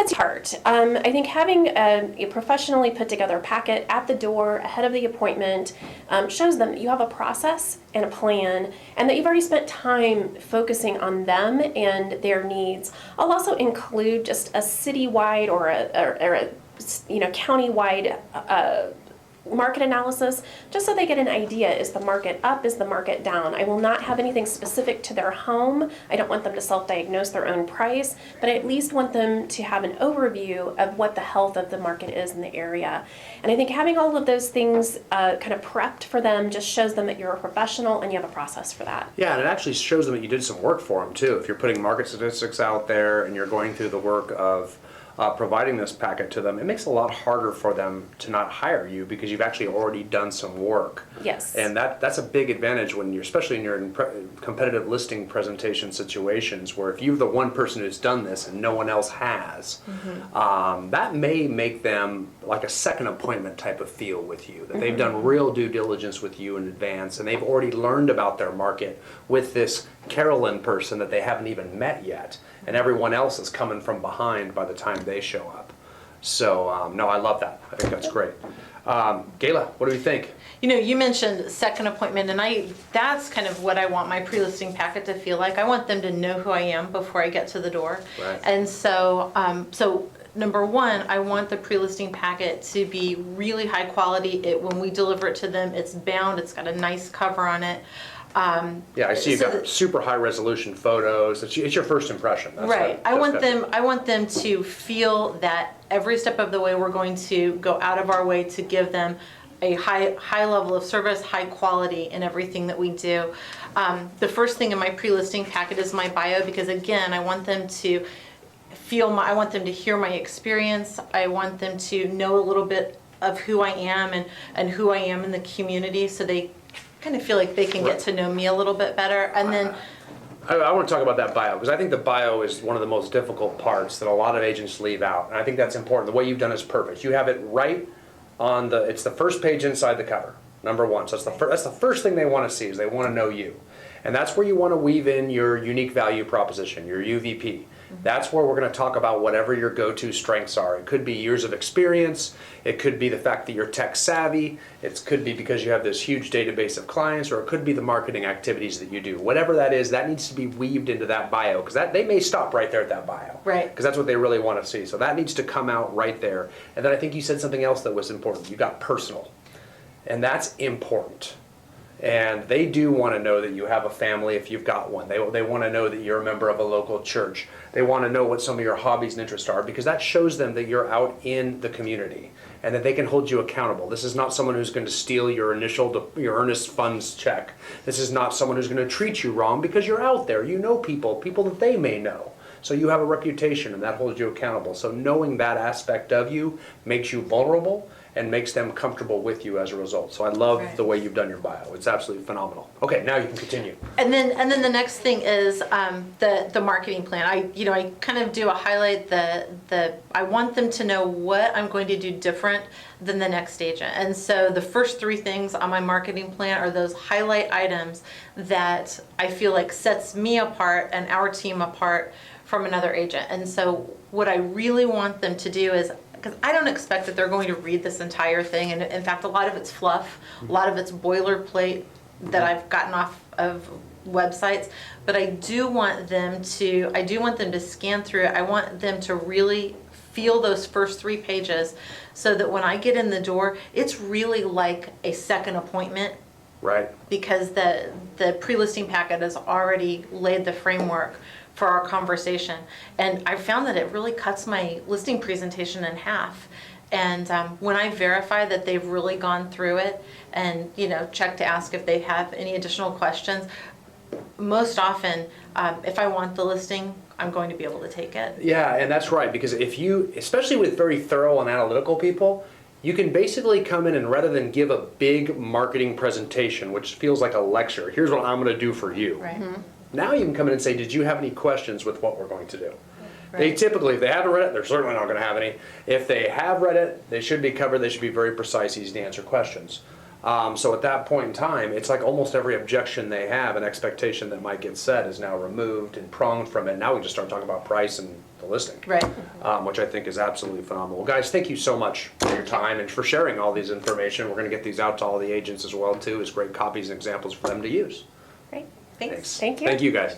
that's part. I think having a professionally put together packet at the door ahead of the appointment shows them that you have a process and a plan, and that you've already spent time focusing on them and their needs. I'll also include just a citywide or a countywide market analysis, just so they get an idea. Is the market up? Is the market down? I will not have anything specific to their home. I don't want them to self-diagnose their own price, but I at least want them to have an overview of what the health of the market is in the area. And I think having all of those things kind of prepped for them just shows them that you're a professional and you have a process for that. Yeah, and it actually shows them that you did some work for them too. If you're putting market statistics out there and you're going through the work of providing this packet to them, it makes it a lot harder for them to not hire you because you've actually already done some work. Yes. And that's a big advantage when you're, especially in your competitive listing presentation situations, where if you're the one person who's done this and no one else has, that may make them like a second appointment type of feel with you, that they've done real due diligence with you in advance and they've already learned about their market with this Carolyn person that they haven't even met yet. And everyone else is coming from behind by the time they show up. So, no, I love that. I think that's great. Gayla, what do you think? You know, you mentioned second appointment, and that's kind of what I want my pre-listing packet to feel like. I want them to know who I am before I get to the door. Right. And so, number one, I want the pre-listing packet to be really high quality. When we deliver it to them, it's bound, it's got a nice cover on it. Yeah, I see you got super high resolution photos. It's your first impression. That's right. I want them to feel that every step of the way we're going to go out of our way to give them a high level of service, high quality in everything that we do. The first thing in my pre-listing packet is my bio, because again, I want them to I want them to hear my experience. I want them to know a little bit of who I am and who I am in the community, so they kind of feel like they can get to know me a little bit better. And then I want to talk about that bio, because I think the bio is one of the most difficult parts that a lot of agents leave out. And I think that's important. The way you've done is perfect. You have it right on it's the first page inside the cover, number one. So that's the first thing they want to see, is they want to know you. And that's where you want to weave in your unique value proposition, your UVP. That's where we're going to talk about whatever your go-to strengths are. It could be years of experience. It could be the fact that you're tech savvy. It could be because you have this huge database of clients, or it could be the marketing activities that you do. Whatever that is, that needs to be weaved into that bio, because they may stop right there at that bio. Right. Because that's what they really want to see. So that needs to come out right there. And then I think you said something else that was important. You got personal. And that's important. And they do want to know that you have a family if you've got one. They want to know that you're a member of a local church. They want to know what some of your hobbies and interests are, because that shows them that you're out in the community and that they can hold you accountable. This is not someone who's going to steal your your earnest funds check. This is not someone who's going to treat you wrong, because you're out there. You know people that they may know. So you have a reputation, and that holds you accountable. So knowing that aspect of you makes you vulnerable and makes them comfortable with you as a result. So I love the way you've done your bio. It's absolutely phenomenal. Okay, now you can continue. And then the next thing is the marketing plan. I kind of do a highlight I want them to know what I'm going to do different than the next agent. And so the first three things on my marketing plan are those highlight items that I feel like sets me apart and our team apart from another agent. And so what I really want them to do is, because I don't expect that they're going to read this entire thing, and in fact a lot of it's fluff, a lot of it's boilerplate that I've gotten off of websites, but I do want them to scan through it. I want them to really feel those first 3 pages, so that when I get in the door, it's really like a second appointment. Right. Because the pre-listing packet has already laid the framework for our conversation. And I found that it really cuts my listing presentation in half. And when I verify that they've really gone through it and check to ask if they have any additional questions, most often, if I want the listing, I'm going to be able to take it. Yeah, and that's right, because if you, especially with very thorough and analytical people, you can basically come in and, rather than give a big marketing presentation, which feels like a lecture, here's what I'm going to do for you. Right. Mm-hmm. Now you can come in and say, did you have any questions with what we're going to do? Right. They typically, if they haven't read it, they're certainly not going to have any. If they have read it, they should be covered. They should be very precise, easy to answer questions. So at that point in time, it's like almost every objection they have, an expectation that might get set is now removed and pronged from it. Now we just start talking about price and the listing. Right. Which I think is absolutely phenomenal. Guys, thank you so much for your time and for sharing all these information. We're gonna get these out to all the agents as well too, as great copies and examples for them to use. Great. Thanks. Thank you. Thank you, guys.